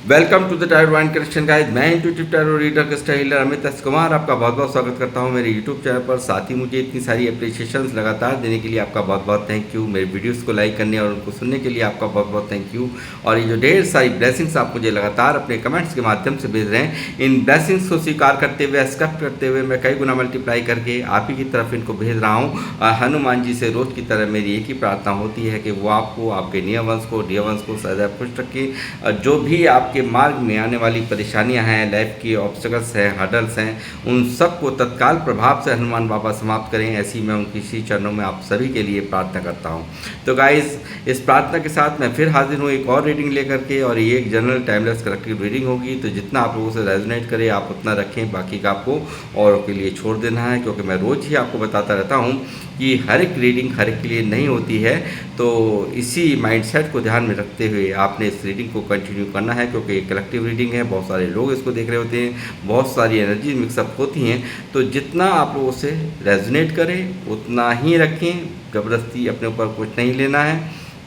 Welcome to the tarot wine collection guys. मैं intuitive tarot reader के स्टाइलर Amit S Kumar आपका बहुत बहुत स्वागत करता हूं मेरे यूट्यूब चैनल पर। साथ ही मुझे इतनी सारी अप्रिशिएशंस लगातार देने के लिए आपका बहुत बहुत थैंक यू। मेरे वीडियोस को लाइक करने और उनको सुनने के लिए आपका बहुत बहुत थैंक यू। और ये जो ढेर सारी ब्लेसिंग्स आप मुझे लगातार अपने कमेंट्स के माध्यम से भेज रहे हैं, इन ब्लेसिंग्स को स्वीकार करते हुए, एक्सेप्ट करते हुए मैं कई गुना मल्टीप्लाई करके आप ही की तरफ इनको भेज रहा हूँ। हनुमान जी से रोज़ की तरह मेरी एक ही प्रार्थना होती है कि वो आपको, आपके नियर वंश को, डियर वंश को सदैव खुश रखें। जो भी आपके मार्ग में आने वाली परेशानियां हैं, लाइफ की ऑब्स्टिकल्स हैं, हर्डल्स हैं, उन सब को तत्काल प्रभाव से हनुमान बाबा समाप्त करें, ऐसी मैं उनकी श्री चरणों में आप सभी के लिए प्रार्थना करता हूं। तो गाइस, इस प्रार्थना के साथ मैं फिर हाजिर हूं एक और रीडिंग लेकर के, और ये एक जनरल टाइमलेस कलेक्टिव रीडिंग होगी। तो जितना आप लोगों से रेजोनेट करे आप उतना रखें, बाकी का आपको औरों के लिए छोड़ देना है, क्योंकि मैं रोज़ ही आपको बताता रहता हूँ कि हर एक रीडिंग हर एक के लिए नहीं होती है। तो इसी माइंडसेट को ध्यान में रखते हुए आपने इस रीडिंग को कंटिन्यू करना है, क्योंकि ये कलेक्टिव रीडिंग है, बहुत सारे लोग इसको देख रहे होते हैं, बहुत सारी एनर्जी मिक्सअप होती हैं। तो जितना आप लोगों से रेजोनेट करें उतना ही रखें, ज़बरदस्ती अपने ऊपर कुछ नहीं लेना है।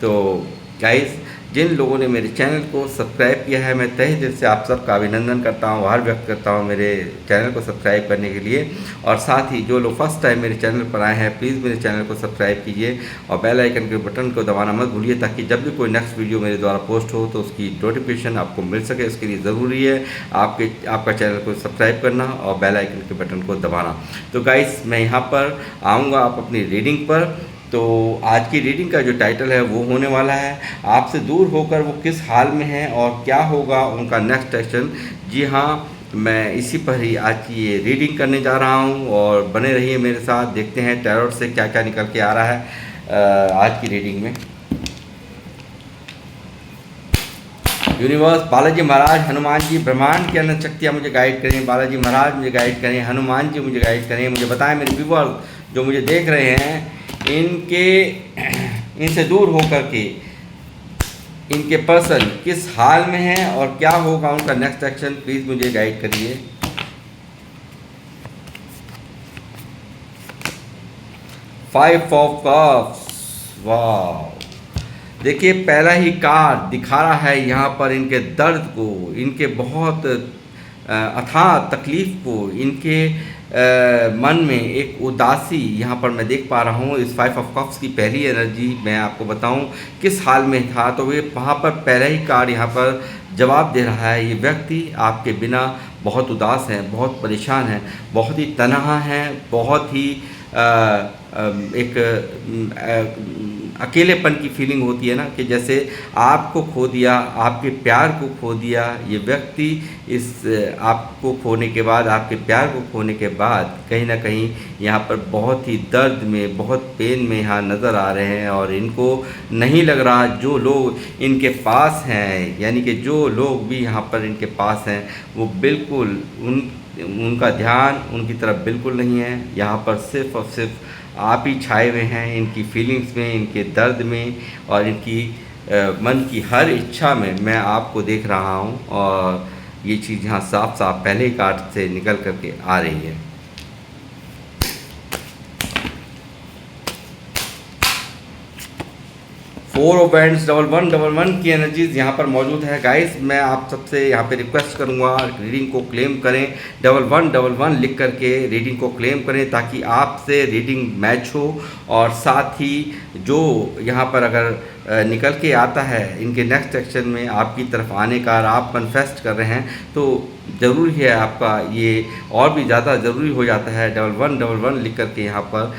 तो गाइस, जिन लोगों ने मेरे चैनल को सब्सक्राइब किया है, मैं तहे दिल से आप सबका अभिनंदन करता हूँ, आभार व्यक्त करता हूँ मेरे चैनल को सब्सक्राइब करने के लिए। और साथ ही जो लोग फर्स्ट टाइम मेरे चैनल पर आए हैं, प्लीज़ मेरे चैनल को सब्सक्राइब कीजिए और बेल आइकन के बटन को दबाना मत भूलिए, ताकि जब भी कोई नेक्स्ट वीडियो मेरे द्वारा पोस्ट हो तो उसकी नोटिफिकेशन आपको मिल सके। उसके लिए ज़रूरी है आपका चैनल को सब्सक्राइब करना और बेल आइकन के बटन को दबाना। तो गाइस, मैं यहाँ पर आऊँगा आप अपनी रीडिंग पर। तो आज की रीडिंग का जो टाइटल है वो होने वाला है, आपसे दूर होकर वो किस हाल में है और क्या होगा उनका नेक्स्ट एक्शन। जी हाँ, मैं इसी पर ही आज की ये रीडिंग करने जा रहा हूँ, और बने रहिए मेरे साथ। देखते हैं टैरोट से क्या क्या निकल के आ रहा है आज की रीडिंग में। यूनिवर्स, बालाजी महाराज, हनुमान जी, ब्रह्मांड की अनंत शक्तियाँ मुझे गाइड करें। बालाजी महाराज मुझे गाइड करें, हनुमान जी मुझे गाइड करें। मुझे बताएं मेरे व्यूअर्स जो मुझे देख रहे हैं, इनसे दूर होकर के इनके पर्सन किस हाल में है और क्या होगा उनका नेक्स्ट एक्शन, प्लीज़ मुझे गाइड करिए। फाइव ऑफ कप्स, वाह। देखिए, पहला ही कार्ड दिखा रहा है यहाँ पर इनके दर्द को, इनके बहुत अथाह तकलीफ को, इनके मन में एक उदासी यहाँ पर मैं देख पा रहा हूँ। इस फाइव ऑफ कप्स की पहली एनर्जी मैं आपको बताऊँ किस हाल में था, तो वे वहाँ पर पहला ही कार्ड यहाँ पर जवाब दे रहा है। ये व्यक्ति आपके बिना बहुत उदास हैं, बहुत परेशान हैं, बहुत ही तनहा हैं, बहुत ही एक अकेलेपन की फीलिंग होती है ना, कि जैसे आपको खो दिया, आपके प्यार को खो दिया। ये व्यक्ति इस आपको खोने के बाद, आपके प्यार को खोने के बाद कहीं ना कहीं यहाँ पर बहुत ही दर्द में, बहुत पेन में यहाँ नज़र आ रहे हैं। और इनको नहीं लग रहा, जो लोग इनके पास हैं, यानी कि जो लोग भी यहाँ पर इनके पास हैं, वो बिल्कुल उनका ध्यान उनकी तरफ बिल्कुल नहीं है। यहाँ पर सिर्फ़ और सिर्फ आप ही छाए हुए हैं इनकी फीलिंग्स में, इनके दर्द में, और इनकी मन की हर इच्छा में मैं आपको देख रहा हूँ। और ये चीज़ यहाँ साफ साफ पहले कार्ड से निकल करके आ रही है। Four of wands, double one की एनर्जीज यहाँ पर मौजूद है। गाइस, मैं आप सबसे यहाँ पे रिक्वेस्ट करूँगा, रीडिंग को क्लेम करें। डबल वन लिख करके रीडिंग को क्लेम करें, ताकि आपसे रीडिंग मैच हो। और साथ ही जो यहाँ पर अगर निकल के आता है इनके नेक्स्ट एक्शन में आपकी तरफ आने का, आप कन्फेस्ट कर रहे हैं, तो ज़रूरी है आपका ये और भी ज़्यादा ज़रूरी हो जाता है डबल वन लिख करके यहाँ पर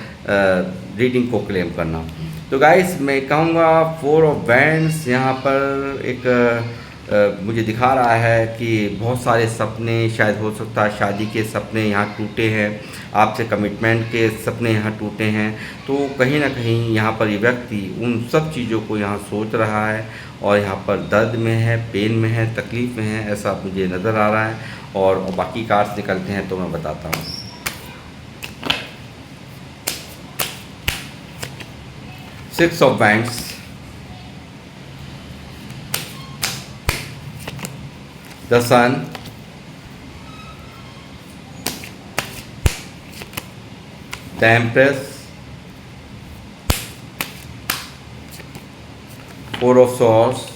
रीडिंग को क्लेम करना। तो गाइस, मैं कहूँगा फोर ऑफ वैंड्स यहाँ पर एक मुझे दिखा रहा है कि बहुत सारे सपने, शायद हो सकता है शादी के सपने यहाँ टूटे हैं, आपसे कमिटमेंट के सपने यहाँ टूटे हैं। तो कहीं ना कहीं यहाँ पर ये व्यक्ति उन सब चीज़ों को यहाँ सोच रहा है, और यहाँ पर दर्द में है, पेन में है, तकलीफ़ में है, ऐसा मुझे नज़र आ रहा है। और बाकी कार्ड्स निकलते हैं तो मैं बताता हूँ। Six of wands, the sun, the empress, four of swords,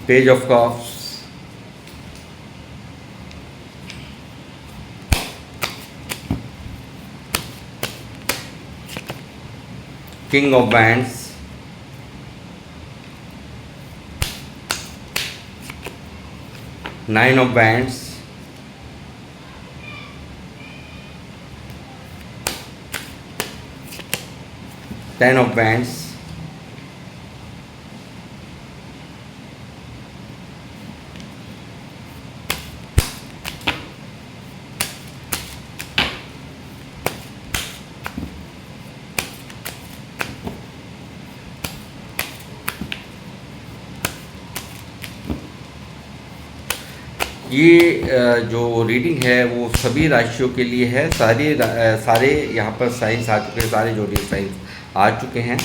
page of cups, king of wands, nine of wands, ten of wands, ये जो रीडिंग है वो सभी राशियों के लिए है। सारे यहाँ पर साइंस आ चुके हैं, सारे जो साइंस आ चुके हैं।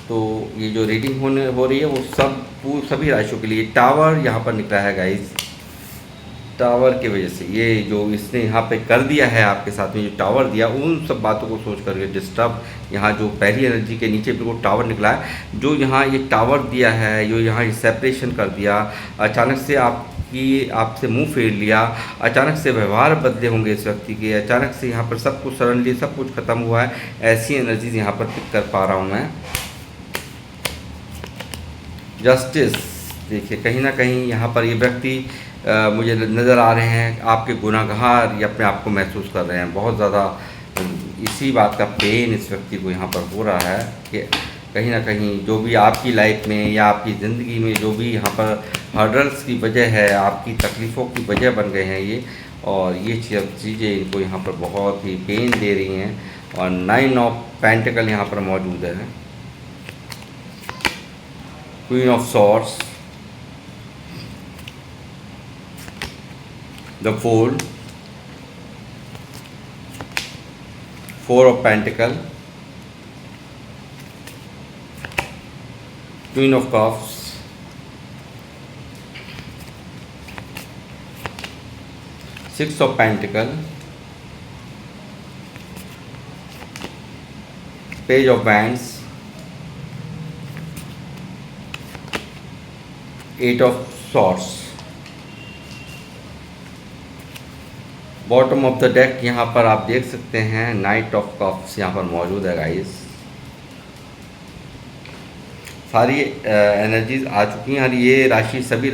तो ये जो रीडिंग हो रही है वो सभी राशियों के लिए। टावर यहाँ पर निकला है गाइस, टावर की वजह से ये जो इसने यहाँ पे कर दिया है आपके साथ में, जो टावर दिया उन सब बातों को सोच करके डिस्टर्ब, यहाँ जो पहली एनर्जी के नीचे बिल्कुल टावर निकला है, जो यहाँ ये टावर दिया है, जो यहाँ सेपरेशन कर दिया, अचानक से आपसे मुंह फेर लिया, अचानक से व्यवहार बदले होंगे इस व्यक्ति के, अचानक से यहाँ पर सब कुछ सडनली सब कुछ खत्म हुआ है, ऐसी एनर्जीज यहाँ पर पिक कर पा रहा हूँ मैं। जस्टिस देखिए, कहीं ना कहीं यहाँ पर ये व्यक्ति मुझे नज़र आ रहे हैं आपके गुनाहगार या अपने आप को महसूस कर रहे हैं बहुत ज़्यादा। इसी बात का पेन इस व्यक्ति को यहाँ पर हो रहा है कि कहीं ना कहीं जो भी आपकी लाइफ में या आपकी ज़िंदगी में जो भी यहाँ पर हर्डल्स की वजह है, आपकी तकलीफ़ों की वजह बन गए हैं ये, और ये चीज़ें इनको यहाँ पर बहुत ही पेन दे रही हैं। और नाइन ऑफ पेंटिकल यहाँ पर मौजूद है, queen of swords, the fool, four of pentacle, queen of cups, six of pentacle, page of wands, eight of swords. Bottom of the deck यहाँ पर आप देख सकते हैं नाइट ऑफ कप्स यहाँ पर मौजूद है गाइस। सारी एनर्जीज आ चुकी हैं और ये राशि सभी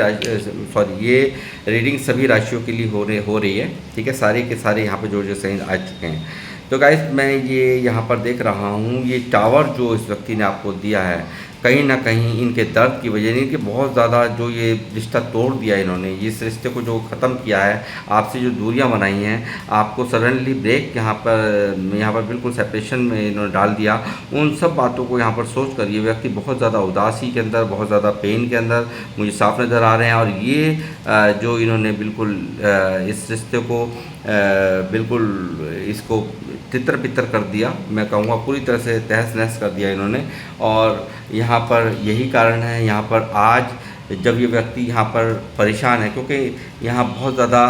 ये रीडिंग सभी राशियों के लिए हो रही है, ठीक है। सारे के सारे यहाँ पर जो साइन आ चुके हैं। तो गाइस मैं ये यहाँ पर देख रहा हूँ, ये टावर जो इस व्यक्ति ने आपको दिया है, कहीं ना कहीं इनके दर्द की वजह, इनके बहुत ज़्यादा जो ये रिश्ता तोड़ दिया इन्होंने, इस रिश्ते को जो ख़त्म किया है, आपसे जो दूरियां बनाई हैं, आपको सडनली ब्रेक यहाँ पर बिल्कुल सेपरेशन में इन्होंने डाल दिया। उन सब बातों को यहाँ पर सोच कर ये व्यक्ति बहुत ज़्यादा उदासी के अंदर, बहुत ज़्यादा पेन के अंदर मुझे साफ नज़र आ रहे हैं। और ये जो इन्होंने बिल्कुल इस रिश्ते को बिल्कुल इसको तितर बितर कर दिया, मैं कहूँगा पूरी तरह से तहस नहस कर दिया इन्होंने। और यहाँ पर यही कारण है, यहाँ पर आज जब ये व्यक्ति यहाँ पर परेशान है, क्योंकि यहाँ बहुत ज़्यादा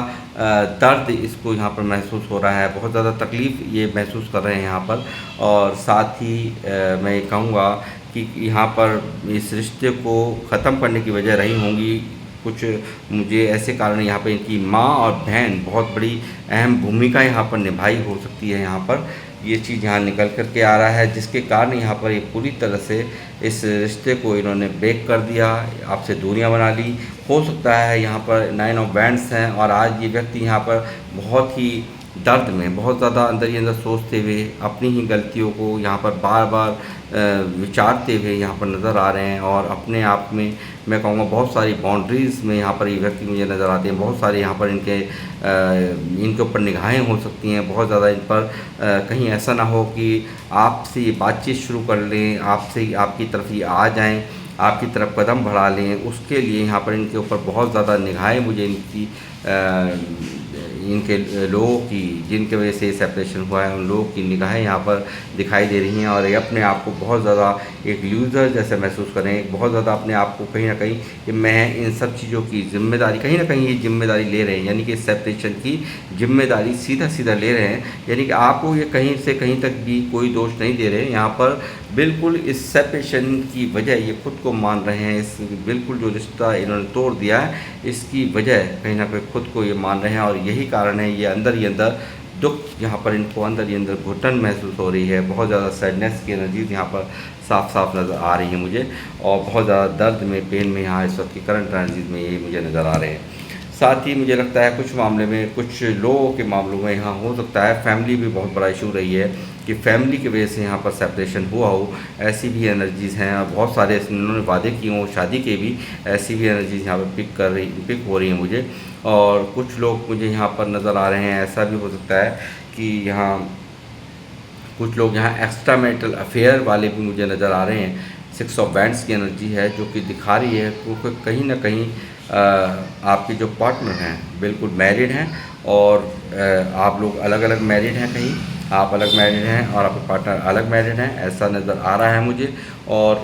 दर्द इसको यहाँ पर महसूस हो रहा है, बहुत ज़्यादा तकलीफ़ ये महसूस कर रहे हैं यहाँ पर। और साथ ही मैं ये कहूँगा कि यहाँ पर इस रिश्ते को ख़त्म करने की वजह रही होंगी कुछ, मुझे ऐसे कारण यहाँ पर इनकी माँ और बहन बहुत बड़ी अहम भूमिका यहाँ पर निभाई हो सकती है। यहाँ पर ये चीज़ यहाँ निकल कर के आ रहा है, जिसके कारण यहाँ पर ये पूरी तरह से इस रिश्ते को इन्होंने ब्रेक कर दिया, आपसे दूरियां बना ली। हो सकता है यहाँ पर नाइन ऑफ बैंड्स हैं और आज ये व्यक्ति यहाँ पर बहुत ही दर्द में, बहुत ज़्यादा अंदर ही अंदर सोचते हुए अपनी ही गलतियों को यहाँ पर बार बार विचारते हुए यहाँ पर नज़र आ रहे हैं। और अपने आप में मैं कहूँगा बहुत सारी बाउंड्रीज़ में यहाँ पर ये व्यक्ति मुझे नज़र आते हैं। बहुत सारे यहाँ पर इनके ऊपर निगाहें हो सकती हैं, बहुत ज़्यादा इन पर कहीं ऐसा ना हो कि आपसे ये बातचीत शुरू कर लें, आपसे आपकी तरफ ये आ जाएं, आपकी तरफ कदम बढ़ा लें। उसके लिए यहाँ पर इनके ऊपर बहुत ज़्यादा निगाहें मुझे इनके लोगों की जिनके वजह से सेपरेशन हुआ है उन लोगों की निगाहें यहाँ पर दिखाई दे रही हैं और ये अपने आप को बहुत ज़्यादा एक लूज़र जैसे महसूस कर रहे हैं, बहुत ज़्यादा अपने आप को कहीं ना कहीं कि मैं इन सब चीज़ों की जिम्मेदारी कहीं ना कहीं ये जिम्मेदारी ले रहे हैं, यानी कि सेपरेशन की जिम्मेदारी सीधा सीधा ले रहे हैं। यानी कि आपको ये कहीं से कहीं तक भी कोई दोष नहीं दे रहे हैं, यहाँ पर बिल्कुल इस सेपरेशन की वजह ये खुद को मान रहे हैं। इस बिल्कुल जो रिश्ता इन्होंने तोड़ दिया है इसकी वजह कहीं ना कहीं खुद को ये मान रहे हैं और यही कारण है, ये अंदर ही अंदर दुख यहाँ पर इनको अंदर ही अंदर घुटन महसूस हो रही है। बहुत ज़्यादा सैडनेस की एनर्जीज यहाँ पर साफ साफ नज़र आ रही है मुझे और बहुत ज़्यादा दर्द में, पेन में यहाँ इस वक्त की करंट एनर्जीज में ये मुझे नज़र आ रहे हैं। साथ ही मुझे लगता है कुछ मामले में, कुछ लोगों के मामलों में यहाँ हो सकता है फैमिली भी बहुत बड़ा इशू रही है कि फैमिली की वजह से यहाँ पर सेपरेशन हुआ हो, ऐसी भी एनर्जीज़ हैं। और बहुत सारे इन्होंने वादे किए हों शादी के भी, ऐसी भी एनर्जीज़ यहाँ पर पिक हो रही हैं मुझे। और कुछ लोग मुझे यहाँ पर नज़र आ रहे हैं, ऐसा भी हो सकता है कि यहाँ कुछ लोग यहाँ एक्स्ट्रा मैरिटल अफेयर वाले भी मुझे नज़र आ रहे हैं। 6 ऑफ वैंड्स की एनर्जी है जो कि दिखा रही है क्योंकि कहीं ना कहीं आपके जो पार्टनर हैं बिल्कुल मैरिड हैं और आप लोग अलग अलग मैरिड हैं, कहीं आप अलग मैरिड हैं और आपके पार्टनर अलग मैरिड हैं, ऐसा नज़र आ रहा है मुझे। और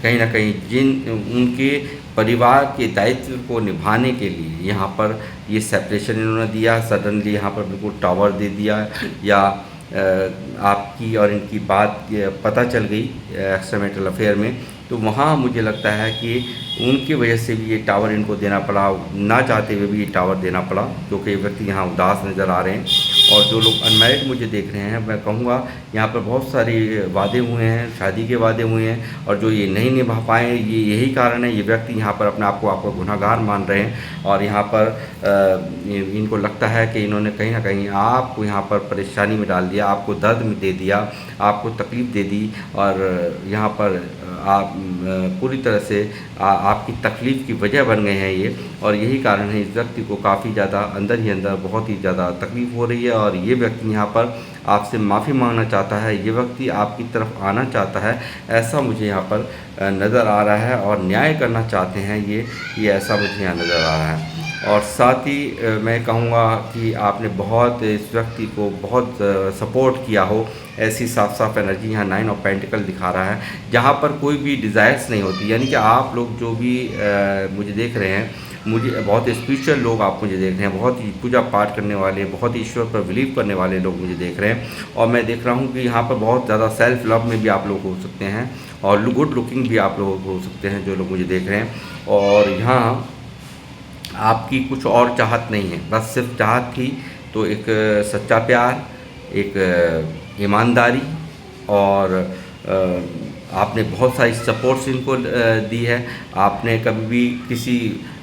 कहीं ना कहीं उनके परिवार के दायित्व को निभाने के लिए यहाँ पर ये सेपरेशन इन्होंने दिया, सडनली यहाँ पर बिल्कुल टावर दे दिया, या आपकी और इनकी बात पता चल गई एक्स्ट्रा मैरिटल अफेयर में, तो वहाँ मुझे लगता है कि उनकी वजह से भी ये टावर इनको देना पड़ा, ना चाहते हुए भी ये टावर देना पड़ा, क्योंकि ये व्यक्ति यहाँ उदास नज़र आ रहे हैं। और जो लोग अनमैरिड मुझे देख रहे हैं, मैं कहूँगा यहाँ पर बहुत सारे वादे हुए हैं, शादी के वादे हुए हैं और जो ये नहीं निभा पाए, ये यही कारण है। ये व्यक्ति यहाँ पर अपने आप को गुनहगार मान रहे हैं और यहाँ पर इनको लगता है कि इन्होंने कहीं ना कहीं आपको यहाँ पर परेशानी में डाल दिया, आपको दर्द में दे दिया, आपको तकलीफ़ दे दी और यहाँ पर आप पूरी तरह से आपकी तकलीफ़ की वजह बन गए हैं ये। और यही कारण है इस व्यक्ति को काफ़ी ज़्यादा अंदर ही अंदर बहुत ही ज़्यादा तकलीफ़ हो रही है और ये व्यक्ति यहाँ पर आपसे माफ़ी मांगना चाहता है, ये व्यक्ति आपकी तरफ आना चाहता है, ऐसा मुझे यहाँ पर नज़र आ रहा है और न्याय करना चाहते हैं ये ऐसा मुझे यहाँ नज़र आ रहा है। और साथ ही मैं कहूँगा कि आपने बहुत इस व्यक्ति को बहुत सपोर्ट किया हो, ऐसी साफ साफ एनर्जी यहाँ 9 ऑफ पेंटिकल दिखा रहा है, जहाँ पर कोई भी डिज़ायर्स नहीं होती। यानी कि आप लोग जो भी मुझे देख रहे हैं, मुझे बहुत स्पिरिचुअल लोग आप मुझे देख रहे हैं, बहुत ही पूजा पाठ करने वाले, बहुत ही ईश्वर पर बिलीव करने वाले लोग मुझे देख रहे हैं। और मैं देख रहा हूँ कि यहाँ पर बहुत ज़्यादा सेल्फ लव में भी आप लोग हो सकते हैं और गुड लुकिंग भी आप लोग हो सकते हैं जो लोग मुझे देख रहे हैं। और यहाँ आपकी कुछ और चाहत नहीं है, बस सिर्फ चाहत थी तो एक सच्चा प्यार, एक ईमानदारी और आपने बहुत सारी सपोर्ट्स इनको दी है। आपने कभी भी किसी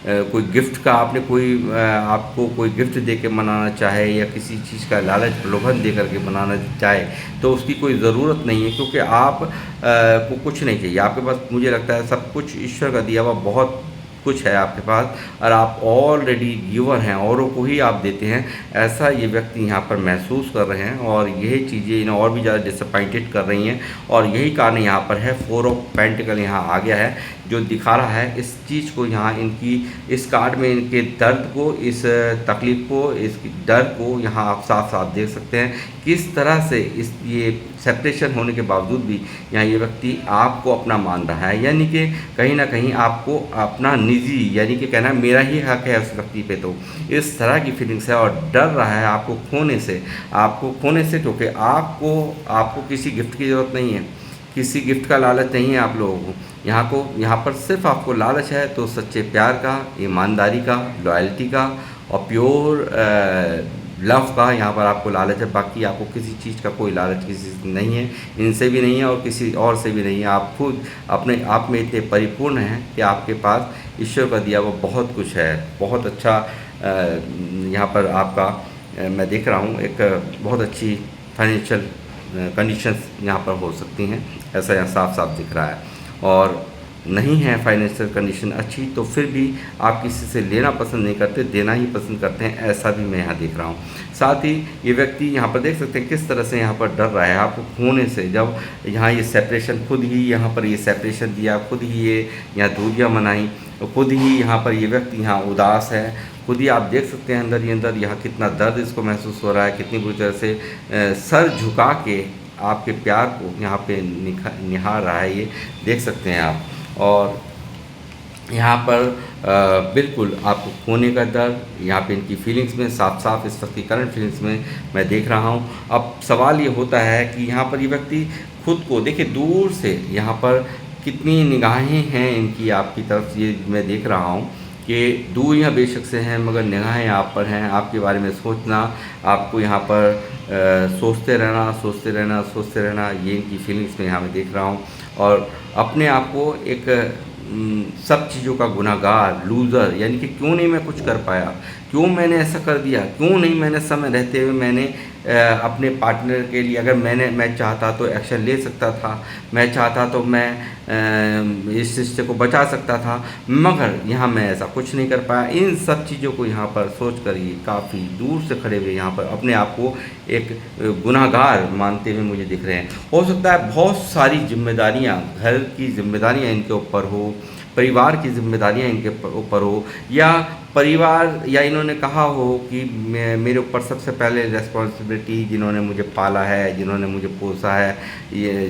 कोई गिफ्ट का आपको कोई गिफ्ट दे के मनाना चाहे या किसी चीज़ का लालच प्रलोभन दे करके मनाना चाहे तो उसकी कोई ज़रूरत नहीं है, क्योंकि आप को कुछ नहीं चाहिए। आपके पास मुझे लगता है सब कुछ ईश्वर का दिया हुआ बहुत कुछ है आपके पास और आप ऑलरेडी गिवर हैं, औरों को ही आप देते हैं, ऐसा ये व्यक्ति यहाँ पर महसूस कर रहे हैं। और यही चीज़ें इन्हें और भी ज़्यादा डिसअपॉइंटेड कर रही हैं और यही कारण यहाँ पर है 4 ऑफ पेंटिकल यहाँ आ गया है जो दिखा रहा है इस चीज़ को। यहाँ इनकी इस कार्ड में इनके दर्द को, इस तकलीफ़ को, इस डर को यहाँ आप साफ साफ देख सकते हैं किस तरह से ये सेपरेशन होने के बावजूद भी यहाँ ये व्यक्ति आपको अपना मान रहा है। यानी कि कहीं ना कहीं आपको अपना निजी, यानी कि कहना मेरा ही हक है उस व्यक्ति पे, तो इस तरह की फीलिंग्स है। और डर रहा है आपको खोने से क्योंकि आपको किसी गिफ्ट की ज़रूरत नहीं है, किसी गिफ्ट का लालच नहीं है आप लोगों को। यहाँ पर सिर्फ आपको लालच है तो सच्चे प्यार का, ईमानदारी का, लॉयल्टी का और प्योर लव का यहाँ पर आपको लालच है। बाकी आपको किसी चीज़ का कोई लालच किसी से नहीं है, इनसे भी नहीं है और किसी और से भी नहीं है। आप खुद अपने आप में इतने परिपूर्ण हैं कि आपके पास ईश्वर का दिया हुआ बहुत कुछ है। बहुत अच्छा यहाँ पर आपका मैं देख रहा हूँ एक बहुत अच्छी फाइनेंशियल कंडीशंस यहाँ पर हो सकती हैं, ऐसा यहाँ साफ साफ दिख रहा है। और नहीं है फाइनेंशियल कंडीशन अच्छी, तो फिर भी आप किसी से लेना पसंद नहीं करते, देना ही पसंद करते हैं, ऐसा भी मैं यहाँ देख रहा हूँ। साथ ही ये व्यक्ति यहाँ पर देख सकते हैं किस तरह से यहाँ पर डर रहा है आपको खोने से। जब यहाँ ये सेपरेशन, खुद ही यहाँ पर ये सेपरेशन दिया, खुद ही ये यहाँ दूरियाँ मनाई, खुद ही यहाँ पर ये व्यक्ति यहाँ उदास है, खुद ही आप देख सकते हैं अंदर ही अंदर यहाँ कितना दर्द इसको महसूस हो रहा है, कितनी बुरी तरह से सर झुका के आपके प्यार को यहाँ पे निहार रहा है, ये देख सकते हैं आप। और यहाँ पर बिल्कुल आपको खोने का दर्द यहाँ पे इनकी फीलिंग्स में साफ साफ इस वक्त की करंट फीलिंग्स में मैं देख रहा हूँ। अब सवाल ये होता है कि यहाँ पर ये व्यक्ति खुद को देखिए दूर से, यहाँ पर कितनी निगाहें हैं इनकी आपकी तरफ, ये मैं देख रहा हूँ कि दूरियाँ बेशक से हैं मगर निगाहें आप पर हैं। आपके बारे में सोचना, आपको यहाँ पर सोचते रहना, ये इनकी फीलिंग्स में यहाँ मैं देख रहा हूँ। और अपने आप को एक सब चीज़ों का गुनहगार, लूज़र, यानी कि क्यों नहीं मैं कुछ कर पाया, क्यों मैंने ऐसा कर दिया, क्यों नहीं मैंने समय रहते हुए मैंने अपने पार्टनर के लिए, अगर मैं चाहता तो एक्शन ले सकता था, मैं चाहता तो मैं इस रिश्ते को बचा सकता था, मगर यहाँ मैं ऐसा कुछ नहीं कर पाया। इन सब चीज़ों को यहाँ पर सोच कर ये काफ़ी दूर से खड़े हुए यहाँ पर अपने आप को एक गुनहगार मानते हुए मुझे दिख रहे हैं। हो सकता है बहुत सारी जिम्मेदारियाँ, घर की जिम्मेदारियाँ इनके ऊपर हो, परिवार की जिम्मेदारियाँ इनके ऊपर हो, या परिवार, या इन्होंने कहा हो कि मेरे ऊपर सबसे पहले रिस्पॉन्सिबिलिटी, जिन्होंने मुझे पाला है, जिन्होंने मुझे पोसा है, ये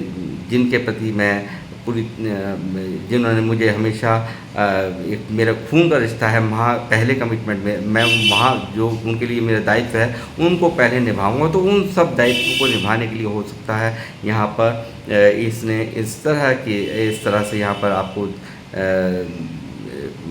जिनके प्रति मैं पूरी, जिन्होंने मुझे हमेशा एक मेरा खून का रिश्ता है, वहाँ पहले कमिटमेंट में मैं वहाँ जो उनके लिए मेरा दायित्व है उनको पहले निभाऊंगा। तो उन सब दायित्वों को निभाने के लिए हो सकता है यहाँ पर इसने इस तरह से यहाँ पर आपको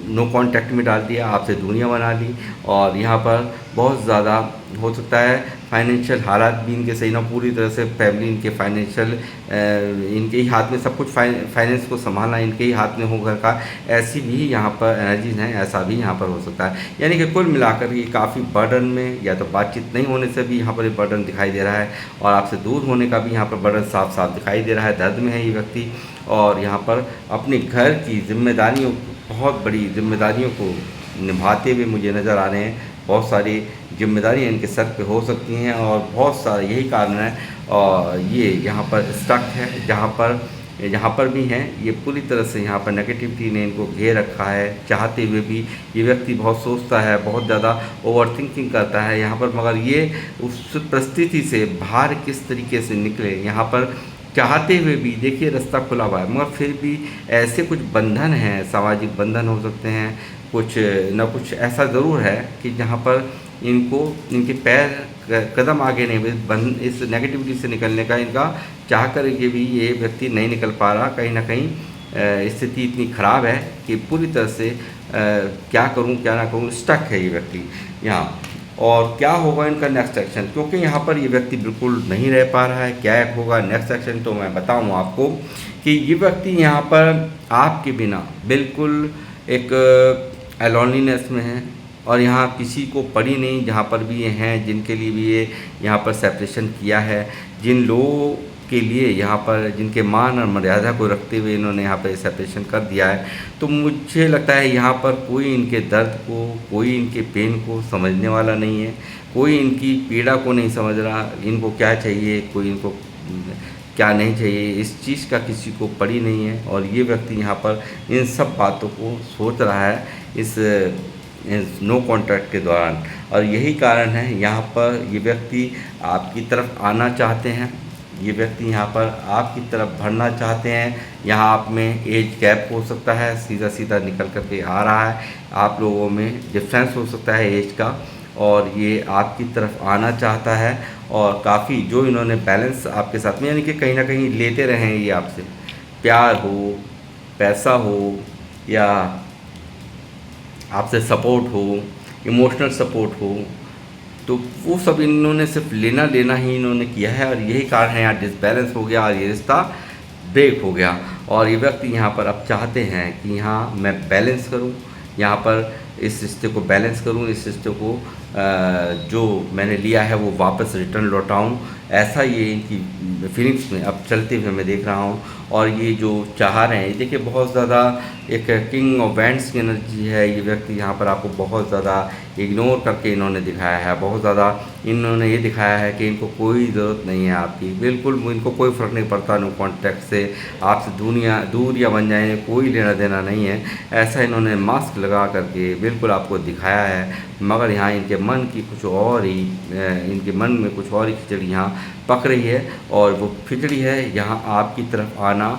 नो कांटेक्ट में डाल दिया, आपसे दूरियां बना ली। और यहाँ पर बहुत ज़्यादा हो सकता है फाइनेंशियल हालात भी इनके सही ना, पूरी तरह से फैमिली इनके फाइनेंशियल इनके ही हाथ में, सब कुछ फाइनेंस को संभालना इनके ही हाथ में हो घर का, ऐसी भी यहाँ पर एनर्जीज हैं, ऐसा भी यहाँ पर हो सकता है। यानी कि कुल मिलाकर ये काफ़ी बर्डन में, या तो बातचीत नहीं होने से भी यहाँ पर ये बर्डन दिखाई दे रहा है, और आपसे दूर होने का भी यहाँ पर बर्डन साफ साफ दिखाई दे रहा है। दर्द में है ये व्यक्ति, और यहाँ पर अपने घर की जिम्मेदारियों, बहुत बड़ी जिम्मेदारियों को निभाते हुए मुझे नज़र आ रहे हैं। बहुत सारी जिम्मेदारियाँ इनके सर पे हो सकती हैं, और बहुत सारा यही कारण है। और ये यहाँ पर स्टक है, जहाँ पर भी हैं, ये पूरी तरह से यहाँ पर नेगेटिविटी ने इनको घेर रखा है। चाहते हुए भी ये व्यक्ति बहुत सोचता है, बहुत ज़्यादा ओवर थिंकिंग करता है यहाँ पर, मगर ये उस परिस्थिति से बाहर किस तरीके से निकले, यहाँ पर चाहते हुए भी देखिए रास्ता खुला हुआ है, मगर फिर भी ऐसे कुछ बंधन हैं, सामाजिक बंधन हो सकते हैं, कुछ न कुछ ऐसा ज़रूर है कि जहाँ पर इनके पैर कदम आगे नहीं, इस नेगेटिविटी से निकलने का इनका चाह कर ये व्यक्ति नहीं निकल पा रहा। कहीं ना कहीं स्थिति इतनी ख़राब है कि पूरी तरह से क्या करूं क्या ना करूं, स्टक है ये व्यक्ति यहाँ। और क्या होगा इनका नेक्स्ट एक्शन, क्योंकि यहाँ पर ये व्यक्ति बिल्कुल नहीं रह पा रहा है। क्या होगा नेक्स्ट एक्शन, तो मैं बताऊँ आपको कि ये व्यक्ति यहाँ पर आपके बिना बिल्कुल एक एलोनीनेस में है, और यहाँ किसी को पड़ी नहीं। जहाँ पर भी ये हैं, जिनके लिए भी ये यहाँ पर सेपरेशन किया है, जिन लोगों के लिए यहाँ पर, जिनके मान और मर्यादा को रखते हुए इन्होंने यहाँ पर सेपरेशन कर दिया है, तो मुझे लगता है यहाँ पर कोई इनके दर्द को, कोई इनके पेन को समझने वाला नहीं है, कोई इनकी पीड़ा को नहीं समझ रहा। इनको क्या चाहिए, कोई इनको क्या नहीं चाहिए, इस चीज़ का किसी को पड़ी नहीं है। और ये व्यक्ति यहाँ पर इन सब बातों को सोच रहा है इस नो कॉन्ट्रैक्ट के दौरान, और यही कारण है यहाँ पर ये व्यक्ति आपकी तरफ आना चाहते हैं, ये व्यक्ति यहाँ पर आपकी तरफ बढ़ना चाहते हैं। यहाँ आप में एज गैप हो सकता है, सीधा सीधा निकल करके आ रहा है, आप लोगों में डिफरेंस हो सकता है एज का, और ये आपकी तरफ आना चाहता है। और काफ़ी जो इन्होंने बैलेंस आपके साथ में, यानी कि कहीं ना कहीं लेते रहे हैं ये आपसे, प्यार हो, पैसा हो, या आपसे सपोर्ट हो, इमोशनल सपोर्ट हो, तो वो सब इन्होंने सिर्फ लेना ही इन्होंने किया है। और यही कारण है यहाँ डिसबैलेंस हो गया और ये रिश्ता ब्रेक हो गया। और ये व्यक्ति यहाँ पर अब चाहते हैं कि यहाँ मैं बैलेंस करूँ, यहाँ पर इस रिश्ते को बैलेंस करूं, इस रिश्ते को जो मैंने लिया है वो वापस रिटर्न लौटाऊं, ऐसा ये इनकी फीलिंग्स में अब चलते हुए मैं देख रहा हूँ। और ये जो चाह रहे हैं, देखिए बहुत ज़्यादा एक किंग ऑफ वैंड्स की एनर्जी है। ये व्यक्ति यहाँ पर आपको बहुत ज़्यादा इग्नोर करके इन्होंने दिखाया है, बहुत ज़्यादा इन्होंने ये दिखाया है कि इनको कोई ज़रूरत नहीं है आपकी, बिल्कुल इनको कोई फ़र्क नहीं पड़ता, नो कॉन्टैक्ट से आपसे दूर या बन जाए, कोई लेना देना नहीं है, ऐसा इन्होंने मास्क लगा करके बिल्कुल आपको दिखाया है। मगर यहाँ इनके मन की कुछ और ही इनके मन में कुछ और ही खिचड़ी यहाँ पक रही है। और वो खिचड़ी है यहाँ आपकी तरफ आना,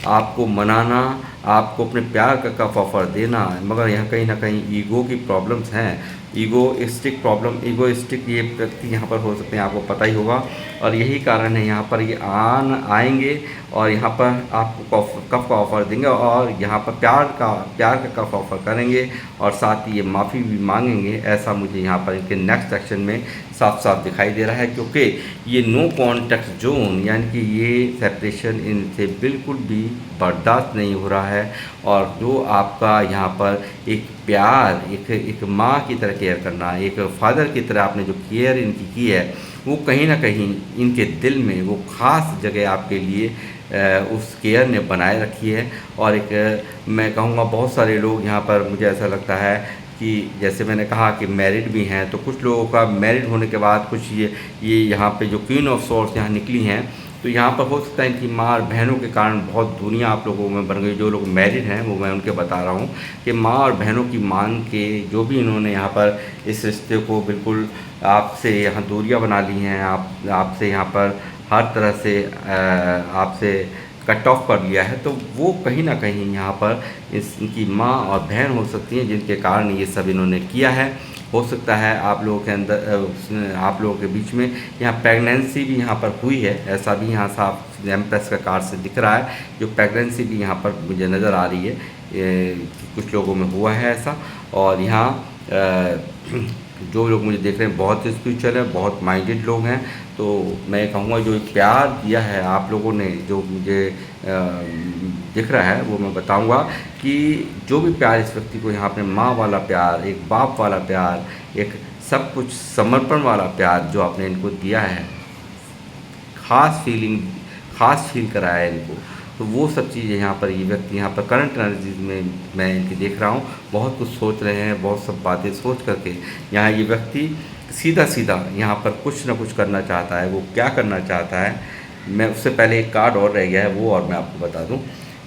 आपको मनाना, आपको अपने प्यार का कफ ऑफर देना। मगर यहाँ कहीं ना कहीं ईगो की प्रॉब्लम्स हैं, ईगोइस्टिक ये व्यक्ति यहाँ पर हो सकते हैं, आपको पता ही होगा। और यही कारण है यहाँ पर ये आएंगे और यहाँ पर आपको कफ का ऑफ़र देंगे और यहाँ पर प्यार का कफ ऑफ़र करेंगे और साथ ही ये माफ़ी भी मांगेंगे। ऐसा मुझे यहाँ पर इनके नेक्स्ट एक्शन में साफ साफ दिखाई दे रहा है, क्योंकि ये नो कॉन्टैक्ट जोन यानी कि ये सेपरेशन इनसे बिल्कुल भी बर्दाश्त नहीं हो रहा है। और जो आपका यहाँ पर एक प्यार, एक माँ की तरह केयर करना, एक फादर की तरह आपने जो केयर इनकी की है, वो कहीं ना कहीं इनके दिल में वो ख़ास जगह आपके लिए उस केयर ने बनाए रखी है। और एक मैं कहूँगा बहुत सारे लोग यहाँ पर, मुझे ऐसा लगता है कि जैसे मैंने कहा कि मैरिड भी हैं, तो कुछ लोगों का मैरिड होने के बाद कुछ ये यहाँ पे जो क्वीन ऑफ सोर्स यहाँ निकली हैं, तो यहाँ पर हो सकता है इनकी माँ और बहनों के कारण बहुत दुनिया आप लोगों में बन गई। जो लोग मैरिड हैं वो मैं उनके बता रहा हूँ कि माँ और बहनों की मांग के जो भी इन्होंने यहाँ पर इस रिश्ते को बिल्कुल आपसे यहाँ दूरियाँ बना ली हैं, आपसे यहाँ पर हर तरह से आपसे कट ऑफ कर लिया है, तो वो कहीं ना कहीं यहाँ पर इनकी माँ और बहन हो सकती हैं, जिनके कारण ये सब इन्होंने किया है। हो सकता है आप लोगों के अंदर, आप लोगों के बीच में यहाँ प्रेगनेंसी भी यहाँ पर हुई है, ऐसा भी यहाँ साफ एम्प्रेस का कार्ड से दिख रहा है। जो प्रेगनेंसी भी यहाँ पर मुझे नज़र आ रही है, कुछ लोगों में हुआ है ऐसा। और यहाँ जो लोग मुझे देख रहे हैं बहुत स्पिरिचुअल है, बहुत माइंडेड लोग हैं। तो मैं कहूँगा जो प्यार दिया है आप लोगों ने, जो मुझे दिख रहा है, वो मैं बताऊँगा कि जो भी प्यार इस व्यक्ति को यहाँ अपने माँ वाला प्यार, एक बाप वाला प्यार, एक सब कुछ समर्पण वाला प्यार जो आपने इनको दिया है, ख़ास फील कराया है इनको, तो वो सब चीज़ें यहाँ पर ये व्यक्ति यहाँ पर करंट एनर्जीज में मैं इनकी देख रहा हूँ। बहुत कुछ सोच रहे हैं, बहुत सब बातें सोच करके यहाँ ये व्यक्ति सीधा यहाँ पर कुछ ना कुछ करना चाहता है। वो क्या करना चाहता है, मैं उससे पहले एक कार्ड और रह गया है वो और मैं आपको बता दूँ।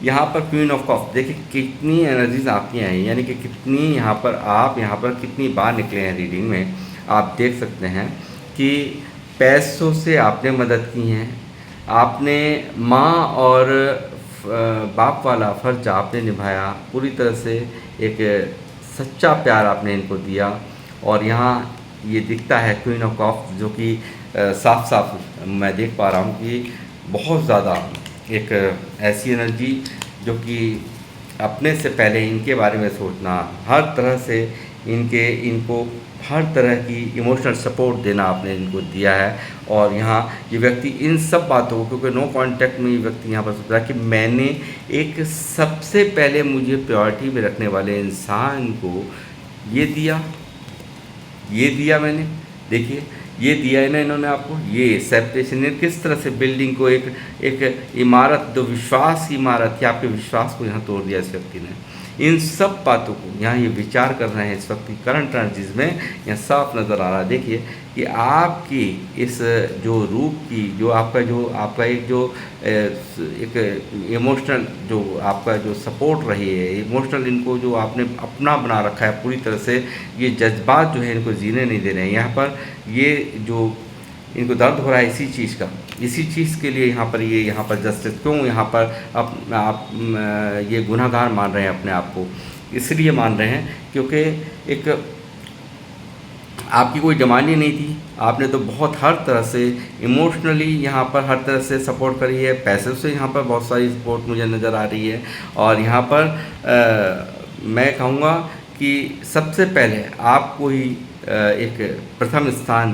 यहाँ पर क्वीन ऑफ कप्स, देखिए कितनी एनर्जीज आपकी आई, यानी कि कितनी यहाँ पर आप यहाँ पर कितनी बार निकले हैं रीडिंग में। आप देख सकते हैं कि पैसों से आपने मदद की है, आपने माँ और बाप वाला फ़र्ज आपने निभाया पूरी तरह से, एक सच्चा प्यार आपने इनको दिया। और यहाँ ये दिखता है क्वीन ऑफ कप्स, जो कि साफ मैं देख पा रहा हूँ कि बहुत ज़्यादा एक ऐसी एनर्जी जो कि अपने से पहले इनके बारे में सोचना, हर तरह से इनको हर तरह की इमोशनल सपोर्ट देना आपने इनको दिया है। और यहाँ ये व्यक्ति इन सब बातों को, क्योंकि नो कांटेक्ट में ये व्यक्ति यहाँ पर सोच रहा है कि मैंने एक सबसे पहले मुझे प्रायोरिटी में रखने वाले इंसान को ये दिया मैंने, देखिए ये दिया है ना इन्होंने आपको, ये सेपरेशन किस तरह से बिल्डिंग को एक इमारत, जो विश्वास की इमारत थी, आपके विश्वास को यहाँ तोड़ दिया इस व्यक्ति ने। इन सब बातों को यहाँ ये विचार कर रहे हैं इस वक्त की करंट एनर्जीज में, यहाँ साफ नज़र आ रहा है। देखिए कि आपकी इस जो रूप की, जो आपका एक इमोशनल जो आपका जो सपोर्ट रही है, इमोशनल इनको जो आपने अपना बना रखा है पूरी तरह से, ये जज्बात जो है इनको जीने नहीं दे रहे हैं। यहाँ पर ये जो इनको दर्द हो रहा है इसी चीज़ के लिए यहाँ पर जस्टिस क्यों यहाँ पर आप ये गुनहगार मान रहे हैं अपने आप को, इसलिए मान रहे हैं क्योंकि एक आपकी कोई डिमांड ही नहीं थी, आपने तो बहुत हर तरह से इमोशनली यहाँ पर हर तरह से सपोर्ट करी है, पैसे से यहाँ पर बहुत सारी सपोर्ट मुझे नज़र आ रही है। और यहाँ पर मैं कहूँगा कि सबसे पहले आपको ही एक प्रथम स्थान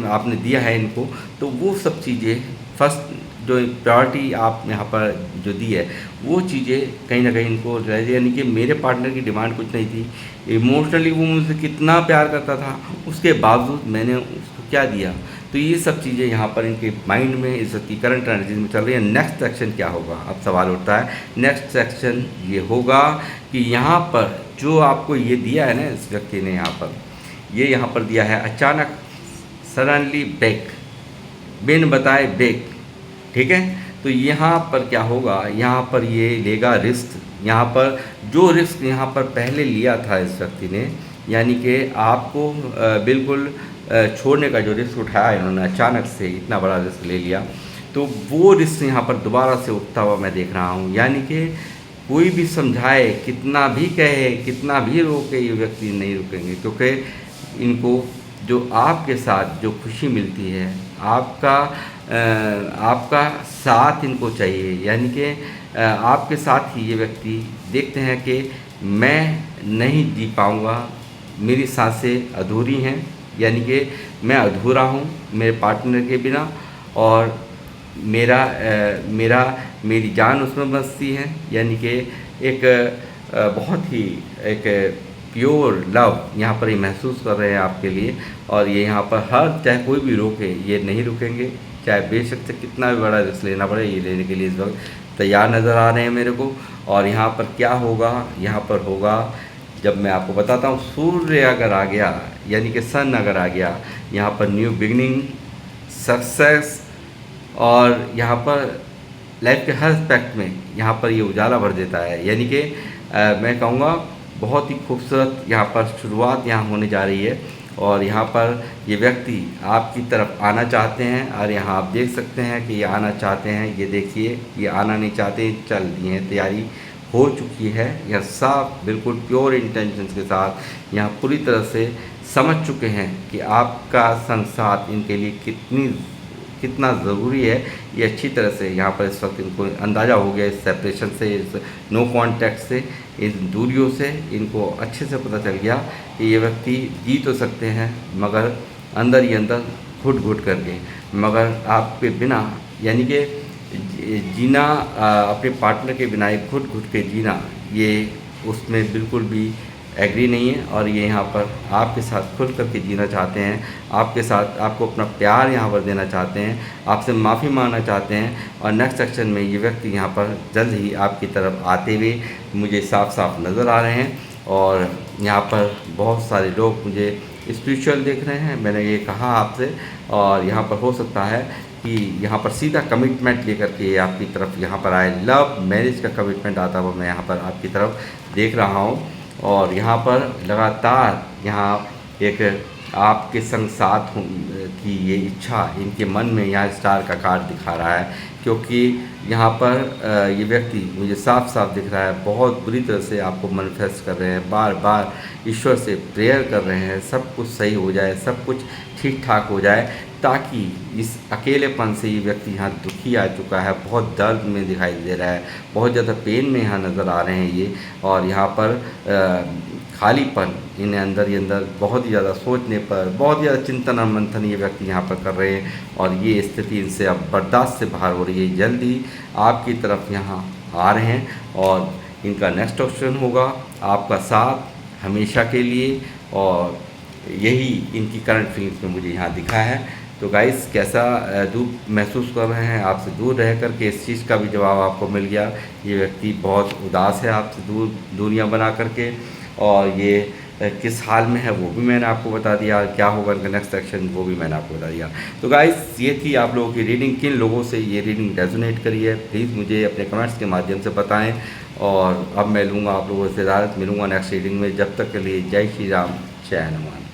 आपने दिया है इनको, तो वो सब चीज़ें फर्स्ट जो प्रायोरिटी आप यहाँ पर जो दी है वो चीज़ें कहीं ना कहीं इनको, यानी कि मेरे पार्टनर की डिमांड कुछ नहीं थी, इमोशनली वो मुझसे कितना प्यार करता था, उसके बावजूद मैंने उसको क्या दिया। तो ये सब चीज़ें यहाँ पर इनके माइंड में इस वक्त की करंट एनर्जी में चल रही है। नेक्स्ट एक्शन क्या होगा, अब सवाल उठता है। नेक्स्ट एक्शन ये होगा कि यहाँ पर जो आपको ये दिया है ना इस व्यक्ति ने, यहाँ पर दिया है अचानक, सडनली ब्रेक, बिन बताए ब्रेक, ठीक है। तो यहाँ पर क्या होगा, यहाँ पर ये लेगा रिस्क। यहाँ पर जो रिस्क यहाँ पर पहले लिया था इस व्यक्ति ने, यानी कि आपको बिल्कुल छोड़ने का जो रिस्क उठाया इन्होंने, अचानक से इतना बड़ा रिस्क ले लिया, तो वो रिस्क यहाँ पर दोबारा से उठता हुआ मैं देख रहा हूँ। यानी कि कोई भी समझाए, कितना भी कहे, कितना भी रोके, ये व्यक्ति नहीं रुकेंगे, क्योंकि इनको जो आपके साथ जो खुशी मिलती है, आपका साथ इनको चाहिए। यानी कि आपके साथ ही ये व्यक्ति देखते हैं कि मैं नहीं जी पाऊँगा, मेरी सांसें अधूरी हैं, यानी कि मैं अधूरा हूँ मेरे पार्टनर के बिना, और मेरी जान उसमें बसती है। यानी कि एक बहुत ही एक प्योर लव यहाँ पर ये महसूस कर रहे हैं आपके लिए, और ये यहाँ पर चाहे कोई भी रोके, ये नहीं रुकेंगे, चाहे बेशक से कितना भी बड़ा रिस्क लेना पड़े, ये लेने के लिए इस वक्त तैयार नज़र आ रहे हैं मेरे को। और यहाँ पर क्या होगा, यहाँ पर होगा, जब मैं आपको बताता हूँ, सूर्य अगर आ गया, यानी कि सन अगर आ गया, यहाँ पर न्यू बिगनिंग, सक्सेस, और यहाँ पर लाइफ के हर एस्पेक्ट में यहाँ पर ये उजाला भर देता है। यानी कि मैं कहूँगा बहुत ही खूबसूरत यहाँ पर शुरुआत यहाँ होने जा रही है। और यहाँ पर ये व्यक्ति आपकी तरफ आना चाहते हैं, और यहाँ आप देख सकते हैं कि ये आना चाहते हैं। ये देखिए, ये आना नहीं चाहते, चल दिए हैं, तैयारी हो चुकी है। यह साफ बिल्कुल प्योर इंटेंशंस के साथ यहाँ पूरी तरह से समझ चुके हैं कि आपका संग साथ इनके लिए कितना ज़रूरी है। ये अच्छी तरह से यहाँ पर इस वक्त इनको अंदाज़ा हो गया, इस सेपरेशन से, इस नो कांटेक्ट से, इस दूरियों से इनको अच्छे से पता चल गया कि ये व्यक्ति जी तो सकते हैं, मगर अंदर ही अंदर घुट घुट करके, मगर आपके बिना, यानी कि जीना अपने पार्टनर के बिना, एक घुट घुट के जीना, ये उसमें बिल्कुल भी एग्री नहीं है। और ये यहाँ पर आपके साथ खुल करके जीना चाहते हैं, आपके साथ आपको अपना प्यार यहाँ पर देना चाहते हैं, आपसे माफ़ी मांगना चाहते हैं। और नेक्स्ट सेक्शन में ये व्यक्ति यहाँ पर जल्द ही आपकी तरफ आते हुए मुझे साफ साफ नज़र आ रहे हैं। और यहाँ पर बहुत सारे लोग मुझे स्पिरिचुअल देख रहे हैं, मैंने ये कहा आपसे। और यहाँ पर हो सकता है कि यहाँ पर सीधा कमिटमेंट लेकर के आपकी तरफ यहाँ पर आए, लव मैरिज का कमिटमेंट आता हुआ मैं यहाँ पर आपकी तरफ देख रहा हूँ। और यहाँ पर लगातार यहाँ एक आपके संग साथ की ये इच्छा इनके मन में यहाँ स्टार का कार्ड दिखा रहा है, क्योंकि यहाँ पर ये व्यक्ति मुझे साफ साफ दिख रहा है, बहुत बुरी तरह से आपको मैनिफेस्ट कर रहे हैं, बार बार ईश्वर से प्रेयर कर रहे हैं, सब कुछ सही हो जाए, सब कुछ ठीक ठाक हो जाए, ताकि इस अकेलेपन से ये व्यक्ति यहाँ दुखी आ चुका है, बहुत दर्द में दिखाई दे रहा है, बहुत ज़्यादा पेन में यहाँ नज़र आ रहे हैं ये। और यहाँ पर खालीपन इन्हें अंदर ही अंदर बहुत ही ज़्यादा सोचने पर, बहुत ही ज़्यादा चिंतन और मंथन ये व्यक्ति यहाँ पर कर रहे हैं। और ये स्थिति इनसे अब बर्दाश्त से बाहर हो रही है, जल्दी आपकी तरफ यहाँ आ रहे हैं। और इनका नेक्स्ट ऑप्शन होगा आपका साथ हमेशा के लिए, और यही इनकी करंट फीलिंग्स में मुझे यहाँ दिखा है। तो गाइस, कैसा दूर महसूस कर रहे हैं? आपसे दूर रह कर के इस चीज़ का भी जवाब आपको मिल गया। ये व्यक्ति बहुत उदास है आपसे दूरियां बना करके, और ये किस हाल में है वो भी मैंने आपको बता दिया, क्या होगा इनका नेक्स्ट एक्शन वो भी मैंने आपको बता दिया। तो गाइस, ये थी आप लोगों की रीडिंग। किन लोगों से ये रीडिंग रेजोनेट करी है, प्लीज़ मुझे अपने कमेंट्स के माध्यम से बताएं। और अब मैं लूँगा आप लोगों से इजाज़त, मिलूँगा नेक्स्ट रीडिंग में। जब तक के लिए जय श्री राम, जय हनुमान।